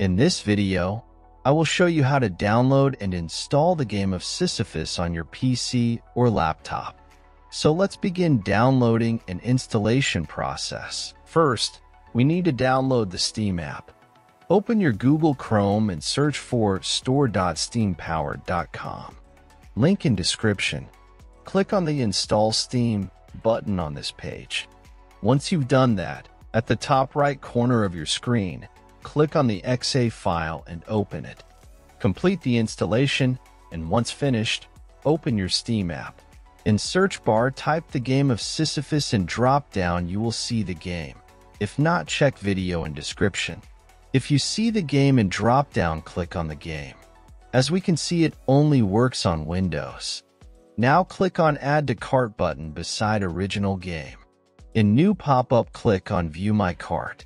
In this video, I will show you how to download and install the game of Sisyphus on your PC or laptop. So let's begin downloading and installation process. First, we need to download the Steam app. Open your Google Chrome and search for store.steampowered.com. Link in description. Click on the Install Steam button on this page. Once you've done that, at the top right corner of your screen, click on the .exe file and open it. Complete the installation, and once finished, open your Steam app. In search bar, type the game of Sisyphus and drop down you will see the game. If not, check video in description. If you see the game in drop down, click on the game. As we can see, it only works on Windows. Now click on Add to Cart button beside original game. In new pop-up, click on View My Cart.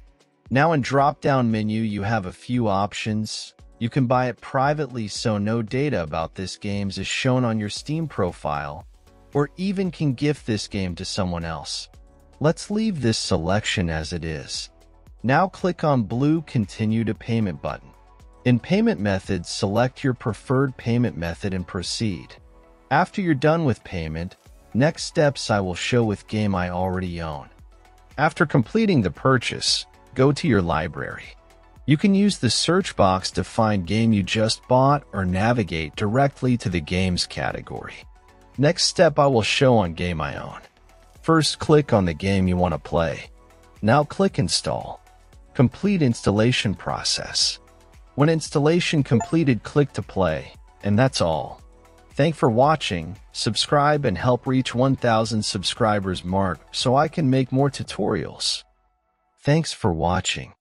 Now in drop-down menu, you have a few options. You can buy it privately so no data about this game is shown on your Steam profile, or even can gift this game to someone else. Let's leave this selection as it is. Now click on blue Continue to Payment button. In payment methods, select your preferred payment method and proceed. After you're done with payment, next steps I will show with game I already own. After completing the purchase, go to your library. You can use the search box to find game you just bought or navigate directly to the games category. Next step I will show on game I own. First, click on the game you want to play. Now click Install. Complete installation process. When installation completed, click to play, and that's all. Thanks for watching. Subscribe and help reach 1,000 subscribers mark so I can make more tutorials. Thanks for watching.